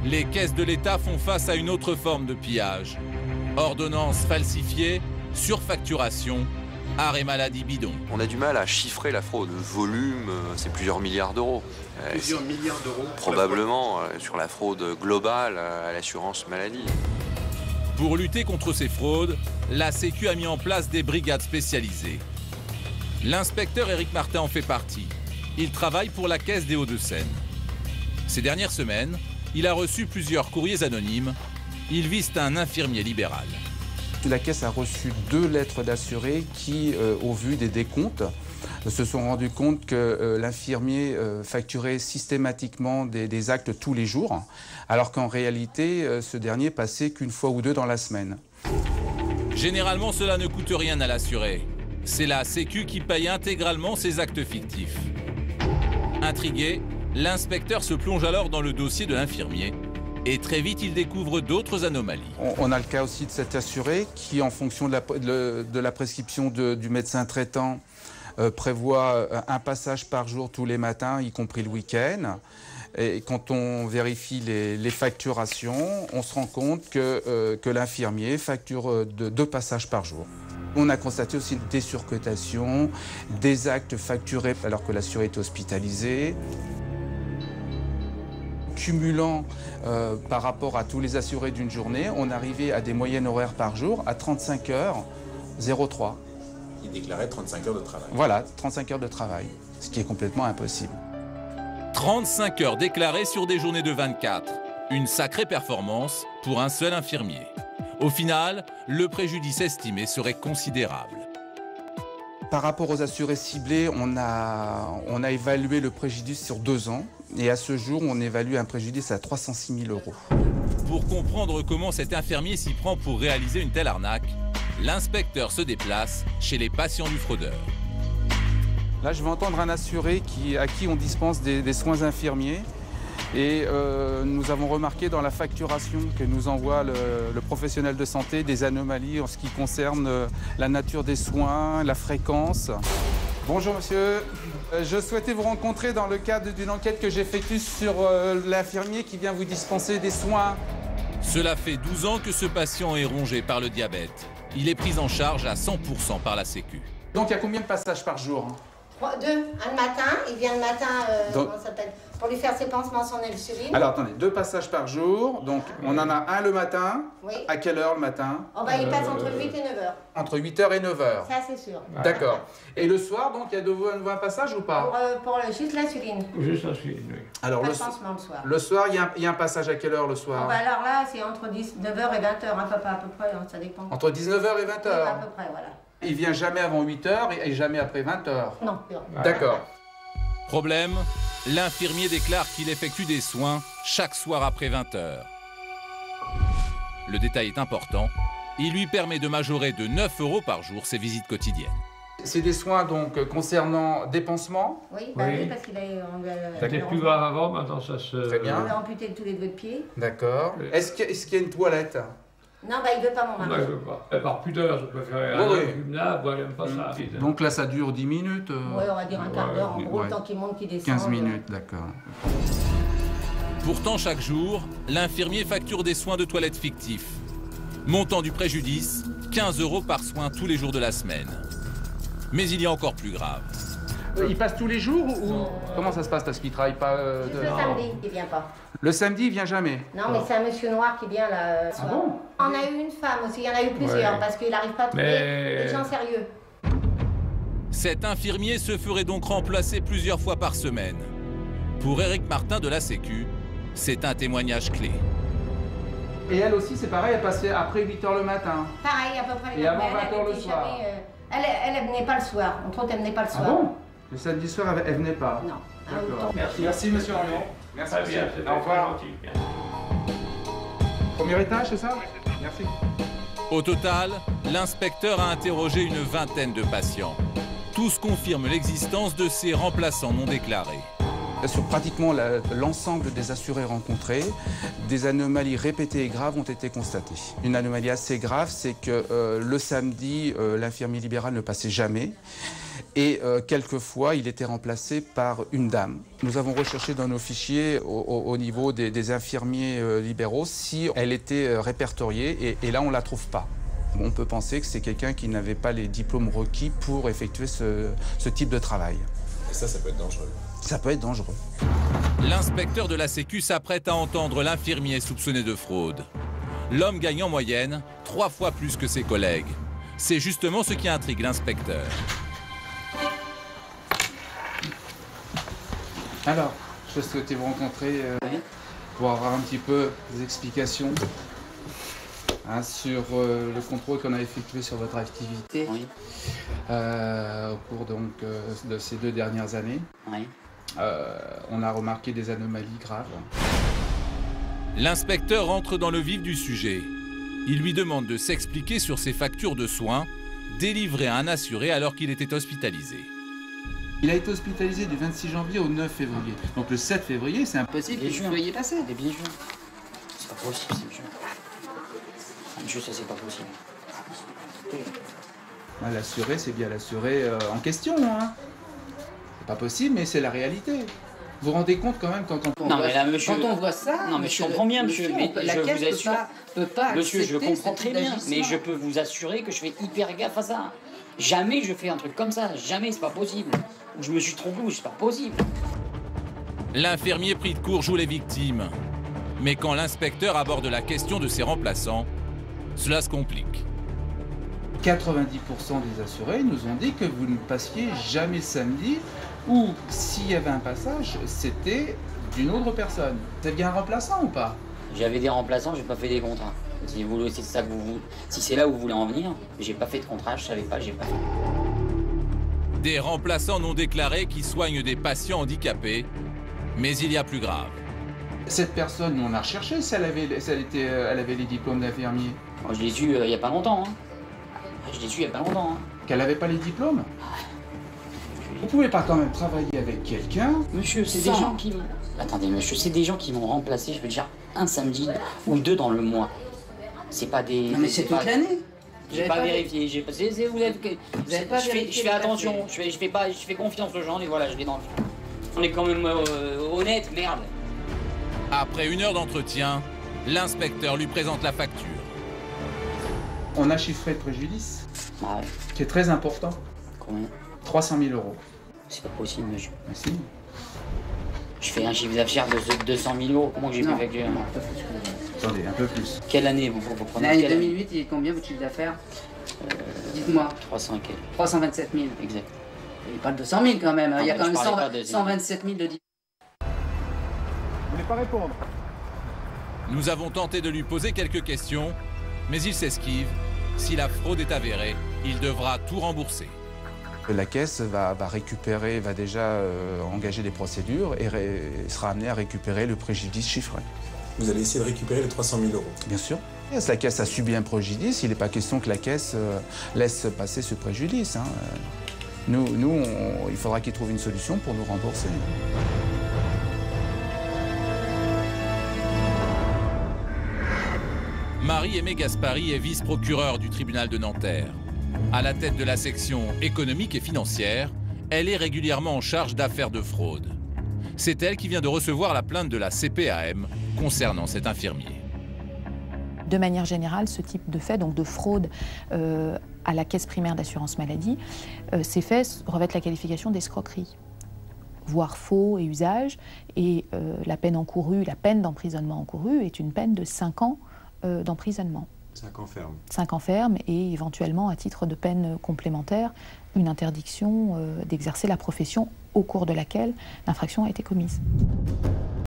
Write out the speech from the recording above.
les caisses de l'État font face à une autre forme de pillage. Ordonnances falsifiées, surfacturation, arrêt maladie bidon. On a du mal à chiffrer la fraude. Le volume, c'est plusieurs milliards d'euros. Plusieurs milliards d'euros. Probablement sur la fraude globale à l'assurance maladie. Pour lutter contre ces fraudes, la Sécu a mis en place des brigades spécialisées. L'inspecteur Éric Martin en fait partie. Il travaille pour la Caisse des Hauts-de-Seine. Ces dernières semaines, il a reçu plusieurs courriers anonymes. Ils visent un infirmier libéral. La Caisse a reçu 2 lettres d'assurés qui, au vu des décomptes, se sont rendus compte que l'infirmier facturait systématiquement des actes tous les jours, alors qu'en réalité, ce dernier passait qu'une fois ou 2 dans la semaine. Généralement, cela ne coûte rien à l'assuré. C'est la Sécu qui paye intégralement ces actes fictifs. Intrigué, l'inspecteur se plonge alors dans le dossier de l'infirmier et très vite il découvre d'autres anomalies. On a le cas aussi de cet assuré qui, en fonction de la prescription du médecin traitant, prévoit un passage par jour tous les matins, y compris le week-end. Et quand on vérifie les facturations, on se rend compte que l'infirmier facture 2 passages par jour. On a constaté aussi des surcotations, des actes facturés alors que l'assuré est hospitalisé. Cumulant par rapport à tous les assurés d'une journée, on arrivait à des moyennes horaires par jour à 35 heures 03. Il déclarait 35 heures de travail. Voilà, 35 heures de travail, ce qui est complètement impossible. 35 heures déclarées sur des journées de 24. Une sacrée performance pour un seul infirmier. Au final, le préjudice estimé serait considérable. Par rapport aux assurés ciblés, on a évalué le préjudice sur 2 ans. Et à ce jour, on évalue un préjudice à 306 000 €. Pour comprendre comment cet infirmier s'y prend pour réaliser une telle arnaque, l'inspecteur se déplace chez les patients du fraudeur. Là, je vais entendre un assuré à qui on dispense des soins infirmiers. Et nous avons remarqué dans la facturation que nous envoie le professionnel de santé des anomalies en ce qui concerne la nature des soins, la fréquence. Bonjour monsieur, je souhaitais vous rencontrer dans le cadre d'une enquête que j'effectue sur l'infirmier qui vient vous dispenser des soins. Cela fait 12 ans que ce patient est rongé par le diabète. Il est pris en charge à 100% par la Sécu. Donc il y a combien de passages par jour? 2. Un le matin, il vient le matin, comment ça s'appelle, pour lui faire ses pansements son insuline. Alors attendez, 2 passages par jour, donc on en a un le matin. Oui. À quelle heure le matin? Oh bah, il passe entre 8 et 9 heures. Entre 8 h et 9 h. Ça, c'est sûr. D'accord. Et le soir, donc, il y a de nouveau un passage ou pas? Pour juste l'insuline. Juste l'insuline, oui. Alors, Pas de pansement le soir. Le soir, il y a un passage à quelle heure le soir? Oh bah alors là, c'est entre 19 h et 20 h, hein, papa, à peu près, hein, ça dépend. Entre 19 h et 20 h? Oui, à peu près, voilà. Il vient jamais avant 8 h et jamais après 20 h? Non. D'accord. Problème, l'infirmier déclare qu'il effectue des soins chaque soir après 20 h. Le détail est important. Il lui permet de majorer de 9 € par jour ses visites quotidiennes. C'est des soins donc concernant des pansements? Oui, oui. parce qu'il a... C'était plus grave avant, maintenant ça se... Très bien. On lui a amputé tous les doigts de pied. D'accord. Oui. Est-ce qu'il y a une toilette? Non, bah il veut pas, mon mari. Moi, je veux pas. Par pudeur, je préférais Oui, un là, elle n'aime pas ça. Donc là, ça dure 10 minutes? Ouais, on va dire un quart d'heure, en gros, ouais. le temps qu'il monte, qu'il descend. 15 minutes, d'accord. Pourtant, chaque jour, l'infirmier facture des soins de toilette fictifs. Montant du préjudice, 15 € par soin tous les jours de la semaine. Mais il y a encore plus grave. Il passe tous les jours ou comment ça se passe parce qu'il travaille pas Juste le samedi, il vient pas. Le samedi, il vient jamais? Non, mais c'est un monsieur noir qui vient là. Ah bon? On a eu une femme aussi, il y en a eu plusieurs, Ouais. parce qu'il n'arrive pas à trouver des gens sérieux. Cet infirmier se ferait donc remplacer plusieurs fois par semaine. Pour Éric Martin de la Sécu, c'est un témoignage clé. Et elle aussi, c'est pareil, elle passait après 8 h le matin. Pareil, à peu près. Et avant mais 20 h le était soir. jamais, elle venait pas le soir. Entre autres, elle venait pas le Ah soir. bon? Le samedi soir, elle venait pas? Non. D'accord. Merci monsieur Henriot. Merci Très monsieur. bien, Au revoir. gentil. Bien. Premier étage, c'est ça? Merci. Au total, l'inspecteur a interrogé une vingtaine de patients. Tous confirment l'existence de ces remplaçants non déclarés. Sur pratiquement l'ensemble des assurés rencontrés, des anomalies répétées et graves ont été constatées. Une anomalie assez grave, c'est que le samedi, l'infirmier libéral ne passait jamais. Et quelquefois, il était remplacé par une dame. Nous avons recherché dans nos fichiers au niveau des infirmiers libéraux si elle était répertoriée et là, on ne la trouve pas. On peut penser que c'est quelqu'un qui n'avait pas les diplômes requis pour effectuer ce type de travail. Et ça peut être dangereux. Ça peut être dangereux. L'inspecteur de la Sécu s'apprête à entendre l'infirmier soupçonné de fraude. L'homme gagne en moyenne 3 fois plus que ses collègues. C'est justement ce qui intrigue l'inspecteur. Alors, je souhaitais vous rencontrer pour avoir un petit peu des explications sur le contrôle qu'on a effectué sur votre activité au cours donc, de ces 2 dernières années. Oui. On a remarqué des anomalies graves. L'inspecteur entre dans le vif du sujet. Il lui demande de s'expliquer sur ses factures de soins délivrées à un assuré alors qu'il était hospitalisé. Il a été hospitalisé du 26 janvier au 9 février. Donc le 7 février, c'est impossible que vous soyez passé. Des bijoux. C'est pas possible, c'est bijoux. Bijoux, ça c'est pas possible. L'assuré, c'est bien l'assuré en question. Hein. C'est pas possible, mais c'est la réalité. Vous vous rendez compte quand même quand on voit ça. Non, mais je comprends bien, monsieur. Mais je vous assure. Peut pas monsieur, je comprends très bien. Mais je peux vous assurer que je fais hyper gaffe à ça. Jamais je fais un truc comme ça. Jamais, c'est pas possible. Ou je me suis trompé, ou c'est pas possible. L'infirmier pris de court joue les victimes. Mais quand l'inspecteur aborde la question de ses remplaçants, cela se complique. 90% des assurés nous ont dit que vous ne passiez jamais samedi ou s'il y avait un passage, c'était d'une autre personne. Vous aviez un remplaçant ou pas? J'avais des remplaçants, j'ai pas fait des contrats. Si c'est là où vous voulez en venir, j'ai pas fait de contrat, je savais pas, j'ai pas fait. Des remplaçants non déclarés qui soignent des patients handicapés, mais il y a plus grave. Cette personne, on a recherché si elle avait les diplômes d'infirmier. Je l'ai su il y a pas longtemps. Hein. Je l'ai su il y a pas longtemps. Hein. Qu'elle n'avait pas les diplômes? Vous pouvez pas quand même travailler avec quelqu'un? Monsieur, c'est des gens qui m'ont... Attendez, monsieur, c'est des gens qui m'ont remplacé, je veux dire, un samedi ou 2 dans le mois. C'est pas des... Non mais c'est toute l'année. J'ai pas vérifié, je fais attention, je fais confiance aux gens et voilà, je l'ai dans le... On est quand même honnête, merde. Après 1 heure d'entretien, l'inspecteur lui présente la facture. On a chiffré le préjudice, Ah ouais. qui est très important. Combien? 300 000 euros. C'est pas possible, monsieur. Mais si. Je fais un chiffre d'affaires de 200 000 euros, comment que j'ai pu facturer? Attendez, un peu plus. Quelle année vous prenez? L'année 2008, il est combien votre chiffre d'affaires? Dites-moi. 300 et quelques. 327 000. Exact. Il parle de 100 000 quand même. Il y a quand même 127 000 de... Vous voulez pas répondre? Nous avons tenté de lui poser quelques questions, mais il s'esquive. Si la fraude est avérée, il devra tout rembourser. La caisse va déjà engager des procédures et sera amenée à récupérer le préjudice chiffré. Vous allez essayer de récupérer les 300 000 euros? Bien sûr. La caisse a subi un préjudice, il n'est pas question que la caisse laisse passer ce préjudice. Hein. Il faudra qu'il trouve une solution pour nous rembourser. Marie-Aimée Gaspari est vice-procureure du tribunal de Nanterre. À la tête de la section économique et financière, elle est régulièrement en charge d'affaires de fraude. C'est elle qui vient de recevoir la plainte de la CPAM concernant cet infirmier. De manière générale, ce type de fait, donc de fraude à la caisse primaire d'assurance maladie, ces faits revêtent la qualification d'escroquerie, voire faux et usage. Et la peine encourue, la peine d'emprisonnement encourue est une peine de 5 ans d'emprisonnement. 5 ans ferme. 5 ans ferme et éventuellement, à titre de peine complémentaire, une interdiction d'exercer la profession au cours de laquelle l'infraction a été commise.